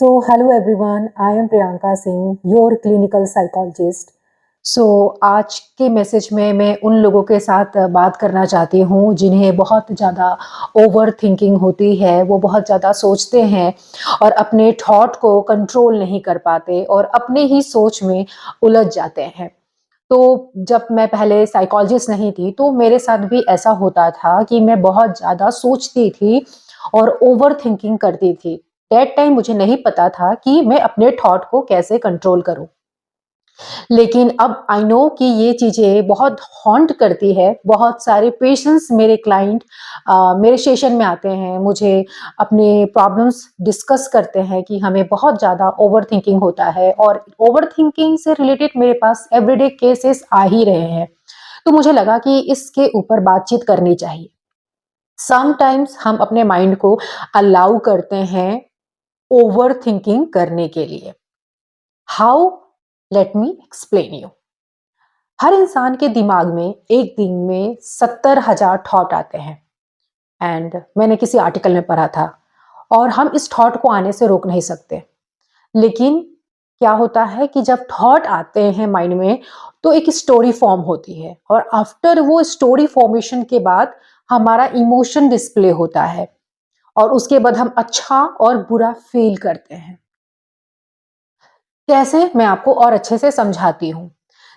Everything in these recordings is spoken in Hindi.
Hello everyone, I am Priyanka Singh, your clinical psychologist. आज के मैसेज में मैं उन लोगों के साथ बात करना चाहती हूँ जिन्हें बहुत ज़्यादा ओवर थिंकिंग होती है, वो बहुत ज़्यादा सोचते हैं और अपने थॉट को कंट्रोल नहीं कर पाते और अपने ही सोच में उलझ जाते हैं। तो जब मैं पहले साइकोलॉजिस्ट नहीं थी, तो मेरे साथ भी ऐसा होता था कि मैं बहुत ज़्यादा सोचती थी और ओवर थिंकिंग करती थी। दैट टाइम मुझे नहीं पता था कि मैं अपने थॉट को कैसे कंट्रोल करूँ। लेकिन अब आई नो कि ये चीज़ें बहुत हॉन्ट करती है, बहुत सारे पेशेंट्स मेरे क्लाइंट मेरे सेशन में आते हैं, मुझे अपने प्रॉब्लम्स डिस्कस करते हैं कि हमें बहुत ज़्यादा ओवरथिंकिंग होता है और ओवरथिंकिंग से रिलेटेड मेरे पास एवरीडे केसेस आ ही रहे हैं। तो मुझे लगा कि इसके ऊपर बातचीत करनी चाहिए। समटाइम्स हम अपने माइंड को अलाउ करते हैं ओवरथिंकिंग करने के लिए। How? Let me explain you. हर इंसान के दिमाग में एक दिन में 70,000 थॉट आते हैं एंड मैंने किसी आर्टिकल में पढ़ा था और हम इस थॉट को आने से रोक नहीं सकते। लेकिन क्या होता है कि जब थॉट आते हैं माइंड में तो एक स्टोरी फॉर्म होती है और आफ्टर वो स्टोरी फॉर्मेशन के बाद हमारा इमोशन डिस्प्ले होता है और उसके बाद हम अच्छा और बुरा फील करते हैं। कैसे? मैं आपको और अच्छे से समझाती हूँ।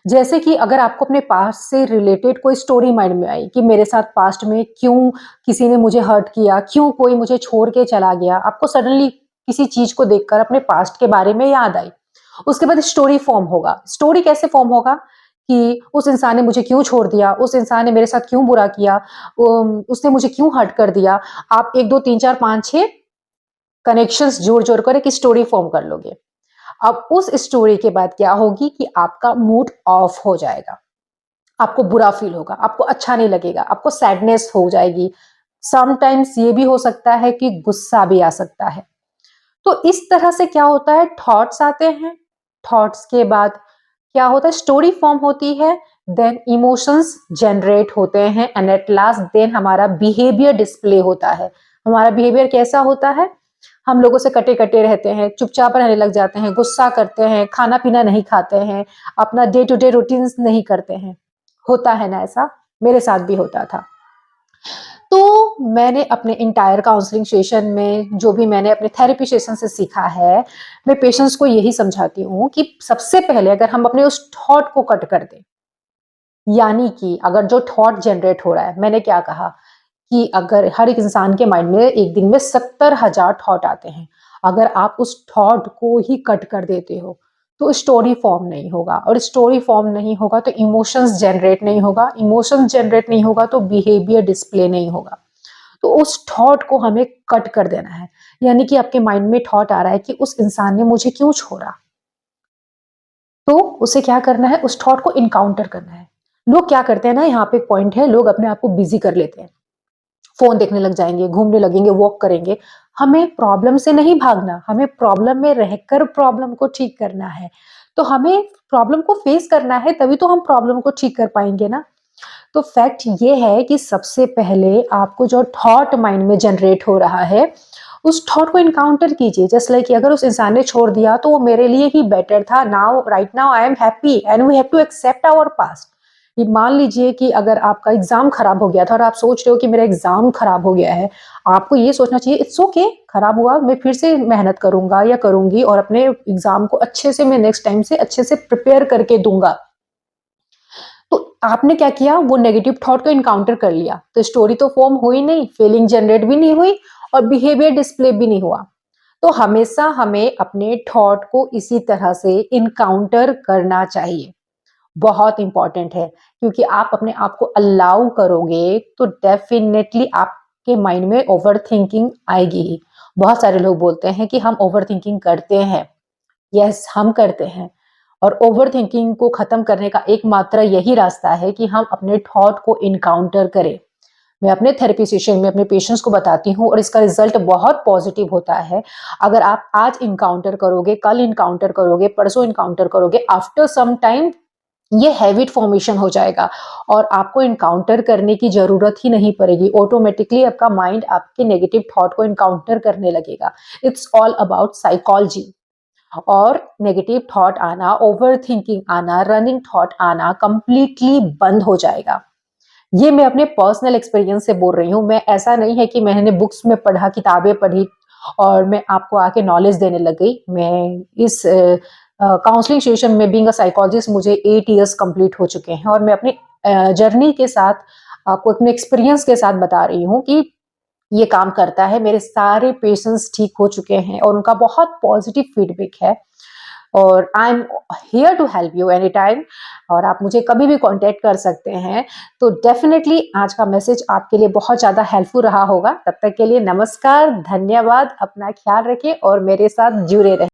जैसे कि अगर आपको अपने पास्ट से रिलेटेड कोई स्टोरी माइंड में आई कि मेरे साथ पास्ट में क्यों किसी ने मुझे हर्ट किया, क्यों कोई मुझे छोड़ के चला गया, आपको सडनली किसी चीज़ को देखकर अपने पास्ट के बारे में याद आई। उसके बाद स्टोरी फॉर्म होगा। स्टोरी कैसे फॉर्म होगा कि उस इंसान ने मुझे क्यों छोड़ दिया, उस इंसान ने मेरे साथ क्यों बुरा किया, उसने मुझे क्यों हर्ट कर दिया। आप 1, 2, 3, 4, 5, 6 कनेक्शंस जोड़-जोड़ कर एक स्टोरी फॉर्म कर लोगे। अब उस स्टोरी के बाद क्या होगी कि आपका मूड ऑफ हो जाएगा। आपको बुरा फील होगा, आपको अच्छा नहीं लगेगा, आपको सैडनेस हो जाएगी। समटाइम्स ये भी हो सकता है कि गुस्सा भी आ सकता है। तो इस तरह से क्या होता है, थॉट्स आते हैं, थॉट्स के बाद क्या होता है, स्टोरी फॉर्म होती है, देन इमोशंस जनरेट होते हैं एंड एट लास्ट देन हमारा बिहेवियर डिस्प्ले होता है। हमारा बिहेवियर कैसा होता है? हम लोगों से कटे-कटे रहते हैं, चुपचाप रहने लग जाते हैं, गुस्सा करते हैं, खाना-पीना नहीं खाते हैं, अपना डे टू डे रूटीन्स नहीं करते हैं। होता है ना ऐसा? मेरे साथ भी होता था। तो मैंने अपने एंटायर काउंसलिंग सेशन में जो भी मैंने अपने थेरेपी सेशन से सीखा है, मैं पेशेंट्स को यही समझाती हूँ कि सबसे पहले अगर हम अपने उस थॉट को कट कर दें, यानी कि अगर जो थॉट जनरेट हो रहा है, मैंने क्या कहा कि अगर हर एक इंसान के माइंड में एक दिन में 70,000 थॉट आते हैं। अगर आप उस थॉट को ही कट कर देते हो, तो स्टोरी फॉर्म नहीं होगा और स्टोरी फॉर्म नहीं होगा तो इमोशंस जनरेट नहीं होगा, इमोशंस जनरेट नहीं होगा तो बिहेवियर डिस्प्ले नहीं होगा। तो उस थॉट को हमें कट कर देना है। यानी कि आपके माइंड में थॉट आ रहा है कि उस इंसान ने मुझे क्यों छोड़ा? तो उसे क्या करना है, उस थॉट को इनकाउंटर करना है। लोग क्या करते हैं ना, यहाँ पे एक पॉइंट है, लोग अपने आप को बिज़ी कर लेते हैं। फ़ोन देखने लग जाएँगे, घूमने लगेंगे, वॉक करेंगे। हमें प्रॉब्लम से नहीं भागना, हमें प्रॉब्लम में रहकर प्रॉब्लम को ठीक करना है। तो हमें प्रॉब्लम को फेस करना है, तभी तो हम प्रॉब्लम को ठीक कर पाएँगे ना। तो फैक्ट ये है कि सबसे पहले आपको जो थॉट माइंड में जनरेट हो रहा है, उस थॉट को एनकाउंटर कीजिए। जस्ट लाइक कि अगर उस इंसान ने छोड़ दिया तो वो मेरे लिए ही बेटर था। Now right now I am happy and we have to accept our past. ये मान लीजिए कि अगर आपका एग्जाम खराब हो गया था और आप सोच रहे हो कि मेरा एग्जाम खराब हो गया है, आपको ये सोचना चाहिए इट्स ओके, खराब हुआ, मैं फिर से मेहनत करूंगा या करूंगी और अपने एग्जाम को अच्छे से मैं नेक्स्ट टाइम से अच्छे से प्रिपेयर करके दूंगा। तो आपने क्या किया, वो नेगेटिव थॉट को इनकाउंटर कर लिया, तो स्टोरी तो फॉर्म हुई नहीं, फीलिंग जनरेट भी नहीं हुई और बिहेवियर डिस्प्ले भी नहीं हुआ। तो हमेशा हमें अपने थॉट को इसी तरह से इनकाउंटर करना चाहिए। बहुत इंपॉर्टेंट है, क्योंकि आप अपने आप को अलाउ करोगे तो डेफिनेटली आपके माइंड में ओवर थिंकिंग आएगी ही। बहुत सारे लोग बोलते हैं कि हम ओवर थिंकिंग करते हैं। यस, हम करते हैं और ओवरथिंकिंग को खत्म करने का एकमात्र यही रास्ता है कि हम अपने थॉट को इनकाउंटर करें। मैं अपने थेरेपी सेशन में अपने पेशेंट्स को बताती हूँ और इसका रिजल्ट बहुत पॉजिटिव होता है। अगर आप आज इनकाउंटर करोगे, कल इनकाउंटर करोगे, परसों इनकाउंटर करोगे, आफ्टर सम टाइम ये हैबिट फॉर्मेशन हो जाएगा और आपको एनकाउंटर करने की ज़रूरत ही नहीं पड़ेगी। ऑटोमैटिकली आपका माइंड आपके नेगेटिव थॉट को एनकाउंटर करने लगेगा। It's all about psychology. और नेगेटिव थॉट आना, ओवरथिंकिंग आना, रनिंग थॉट आना कंप्लीटली बंद हो जाएगा। ये मैं अपने पर्सनल एक्सपीरियंस से बोल रही हूँ। मैं ऐसा नहीं है कि मैंने बुक्स में पढ़ा, किताबें पढ़ी और मैं आपको आके नॉलेज देने लग गई। मैं इस काउंसलिंग सेशन में बीइंग अ साइकोलॉजिस्ट मुझे 8 इयर्स कंप्लीट हो चुके हैं और मैं अपनी जर्नी के साथ आपको अपने एक्सपीरियंस के साथ बता रही हूँ कि ये काम करता है। मेरे सारे पेशेंट्स ठीक हो चुके हैं और उनका बहुत पॉजिटिव फीडबैक है और I am here to help you any time और आप मुझे कभी भी कांटेक्ट कर सकते हैं। तो डेफिनेटली आज का मैसेज आपके लिए बहुत ज़्यादा हेल्पफुल रहा होगा। तब तक के लिए नमस्कार, धन्यवाद, अपना ख्याल रखिए और मेरे साथ जुड़े रहें।